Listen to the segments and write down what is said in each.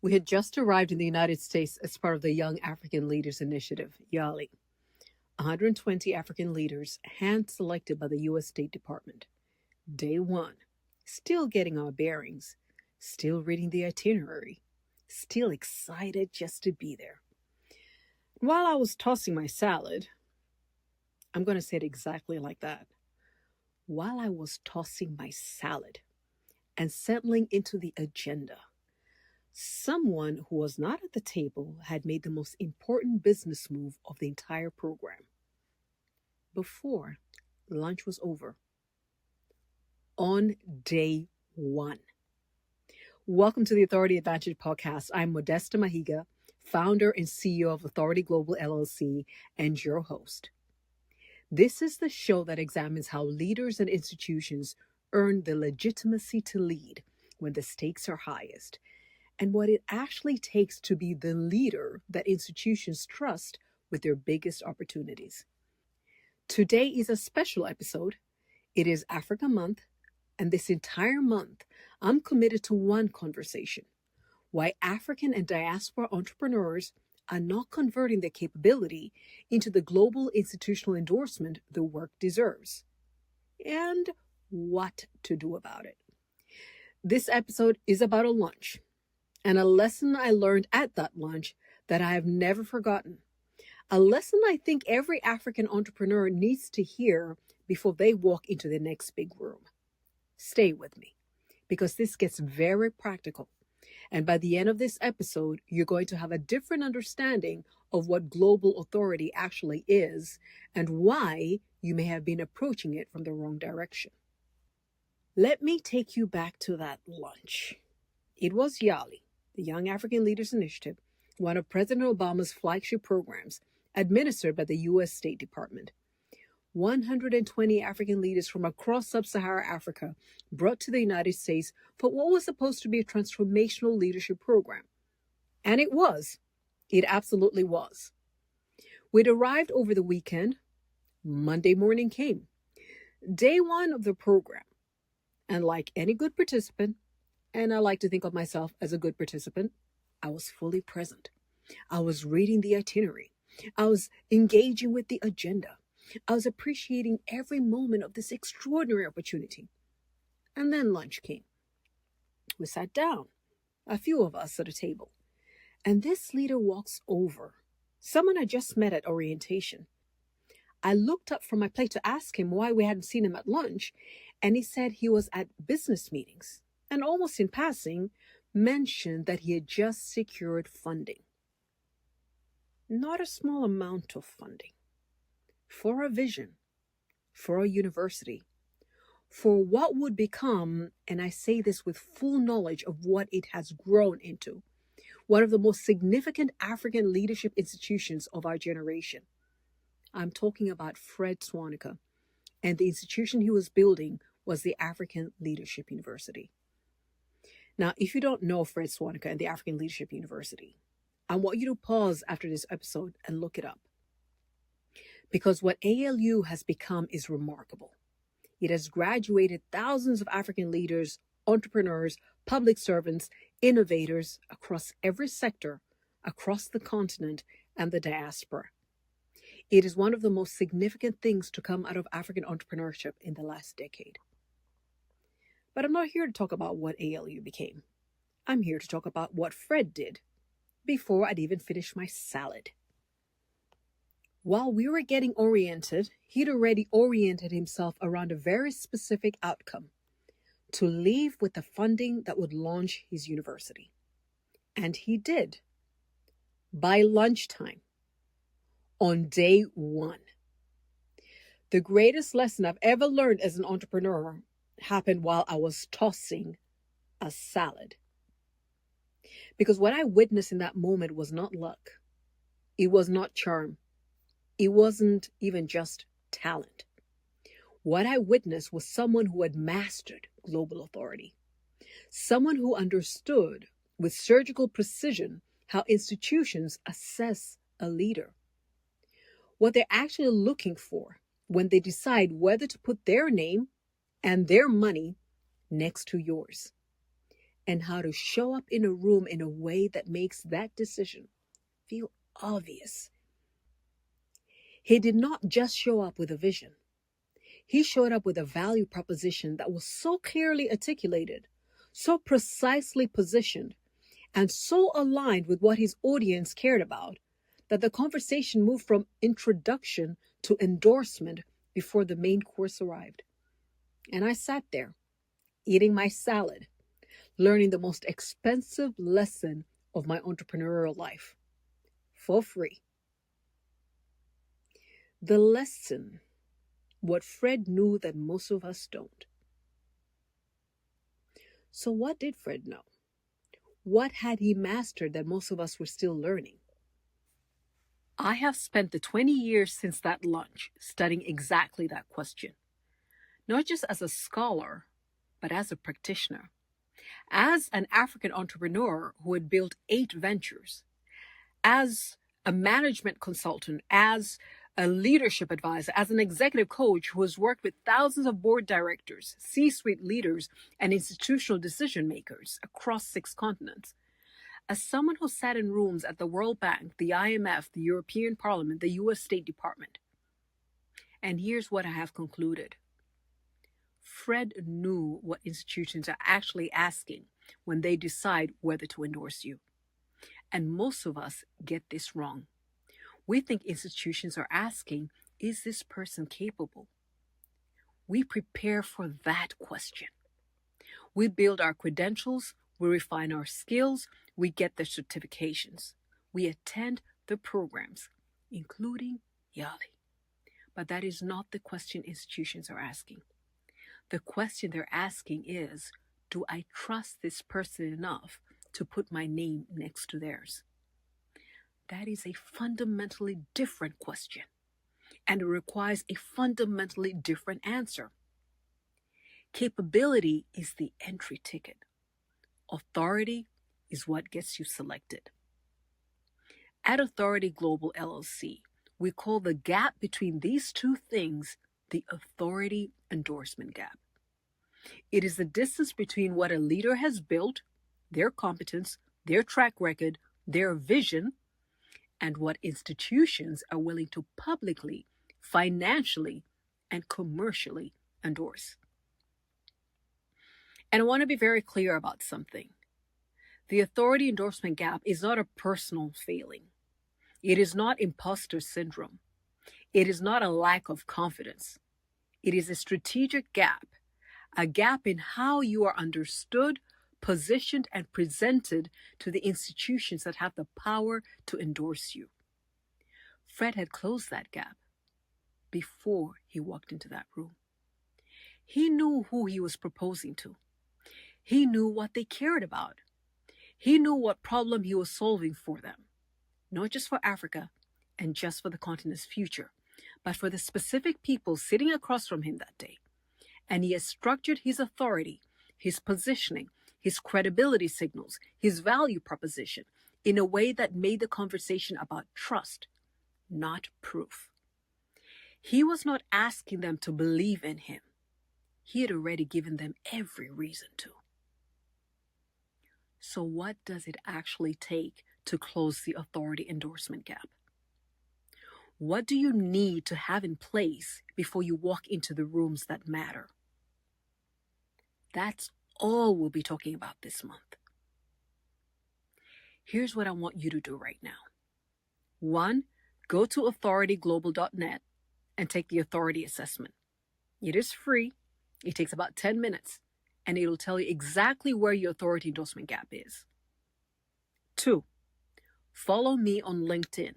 We had just arrived in the United States as part of the Young African Leaders Initiative, YALI. 120 African leaders hand-selected by the U.S. State Department. Day one, still getting our bearings, still reading the itinerary, still excited just to be there. While I was tossing my salad, I'm going to say it exactly like that. While I was tossing my salad and settling into the agenda, someone who was not at the table had made the most important business move of the entire program. Before lunch was over. On day one. Welcome to the Authority Advantage podcast. I'm Modesta Mahiga, founder and CEO of Authority Global LLC, and your host. This is the show that examines how leaders and institutions earn the legitimacy to lead when the stakes are highest, and what it actually takes to be the leader that institutions trust with their biggest opportunities. Today is a special episode. It is Africa Month, and this entire month, I'm committed to one conversation: why African and diaspora entrepreneurs are not converting their capability into the global institutional endorsement the work deserves, and what to do about it. This episode is about a lunch, and a lesson I learned at that lunch that I have never forgotten. A lesson I think every African entrepreneur needs to hear before they walk into the next big room. Stay with me, because this gets very practical. And by the end of this episode, you're going to have a different understanding of what global authority actually is and why you may have been approaching it from the wrong direction. Let me take you back to that lunch. It was YALI, the Young African Leaders Initiative, one of President Obama's flagship programs administered by the U.S. State Department. 120 African leaders from across sub-Saharan Africa brought to the United States for what was supposed to be a transformational leadership program. And it was. It absolutely was. We'd arrived over the weekend. Monday morning came. Day one of the program. And like any good participant, and I like to think of myself as a good participant, I was fully present. I was reading the itinerary. I was engaging with the agenda. I was appreciating every moment of this extraordinary opportunity. And then lunch came. We sat down, a few of us at a table. And this leader walks over, someone I just met at orientation. I looked up from my plate to ask him why we hadn't seen him at lunch, and he said he was at business meetings, and almost in passing, mentioned that he had just secured funding. Not a small amount of funding. For a vision, for a university, for what would become, and I say this with full knowledge of what it has grown into, one of the most significant African leadership institutions of our generation. I'm talking about Fred Swaniker, and the institution he was building was the African Leadership University. Now, if you don't know Fred Swaniker and the African Leadership University, I want you to pause after this episode and look it up. Because what ALU has become is remarkable. It has graduated thousands of African leaders, entrepreneurs, public servants, innovators across every sector, across the continent and the diaspora. It is one of the most significant things to come out of African entrepreneurship in the last decade. But I'm not here to talk about what ALU became. I'm here to talk about what Fred did before I'd even finished my salad. While we were getting oriented, he'd already oriented himself around a very specific outcome: to leave with the funding that would launch his university. And he did. By lunchtime, on day one. The greatest lesson I've ever learned as an entrepreneur happened while I was tossing a salad. Because what I witnessed in that moment was not luck. It was not charm. It wasn't even just talent. What I witnessed was someone who had mastered global authority. Someone who understood with surgical precision how institutions assess a leader. What they're actually looking for when they decide whether to put their name and their money next to yours. and how to show up in a room in a way that makes that decision feel obvious. He did not just show up with a vision. He showed up with a value proposition that was so clearly articulated, so precisely positioned, and so aligned with what his audience cared about that the conversation moved from introduction to endorsement before the main course arrived. And I sat there, eating my salad, learning the most expensive lesson of my entrepreneurial life, for free. The lesson, what Fred knew that most of us don't. So what did Fred know? What had he mastered that most of us were still learning? I have spent the 20 years since that lunch studying exactly that question, not just as a scholar, but as a practitioner. As an African entrepreneur who had built 8 ventures, as a management consultant, as a leadership advisor, as an executive coach who has worked with thousands of board directors, C-suite leaders, and institutional decision makers across 6 continents. As someone who sat in rooms at the World Bank, the IMF, the European Parliament, the US State Department. And here's what I have concluded. Fred knew what institutions are actually asking when they decide whether to endorse you. And most of us get this wrong. We think institutions are asking, is this person capable? We prepare for that question. We build our credentials, we refine our skills, we get the certifications. We attend the programs, including YALI. But that is not the question institutions are asking. The question they're asking is, do I trust this person enough to put my name next to theirs? That is a fundamentally different question, and it requires a fundamentally different answer. Capability is the entry ticket. Authority is what gets you selected. At Authority Global LLC, we call the gap between these two things the authority endorsement gap. It is the distance between what a leader has built, their competence, their track record, their vision, and what institutions are willing to publicly, financially, and commercially endorse. And I want to be very clear about something. The authority endorsement gap is not a personal failing. It is not imposter syndrome. It is not a lack of confidence. It is a strategic gap, a gap in how you are understood, positioned, and presented to the institutions that have the power to endorse you. Fred had closed that gap before he walked into that room. He knew who he was proposing to. He knew what they cared about. He knew what problem he was solving for them, not just for Africa and just for the continent's future, but for the specific people sitting across from him that day. And he has structured his authority, his positioning, his credibility signals, his value proposition in a way that made the conversation about trust, not proof. He was not asking them to believe in him. He had already given them every reason to. So what does it actually take to close the authority endorsement gap? What do you need to have in place before you walk into the rooms that matter? That's all we'll be talking about this month. Here's what I want you to do right now. 1, go to authorityglobal.net and take the authority assessment. It is free. It takes about 10 minutes, and it'll tell you exactly where your authority endorsement gap is. 2, follow me on LinkedIn,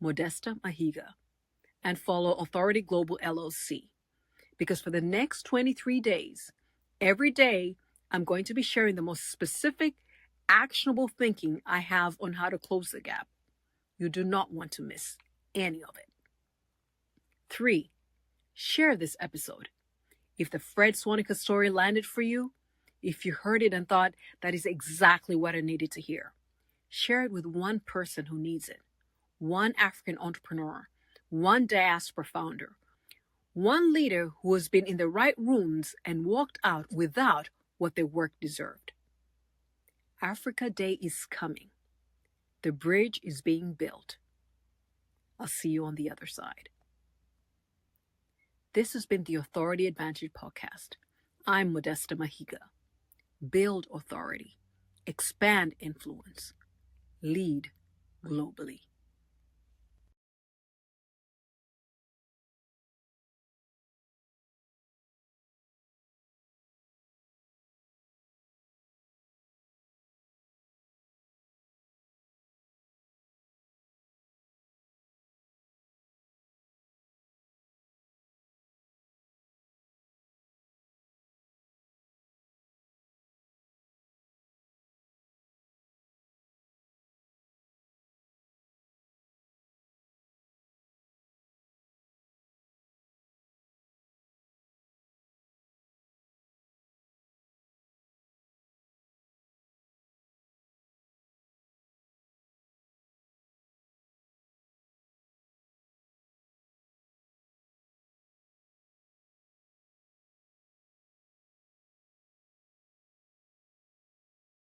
Modesta Mahiga, and follow Authority Global LLC, because for the next 23 days, every day, I'm going to be sharing the most specific, actionable thinking I have on how to close the gap. You do not want to miss any of it. 3, share this episode. If the Fred Swaniker story landed for you, if you heard it and thought that is exactly what I needed to hear, share it with one person who needs it. One African entrepreneur, one diaspora founder, one leader who has been in the right rooms and walked out without what their work deserved. Africa Day is coming. The bridge is being built. I'll see you on the other side. This has been the Authority Advantage podcast. I'm Modesta Mahiga. Build authority. Expand influence. Lead globally.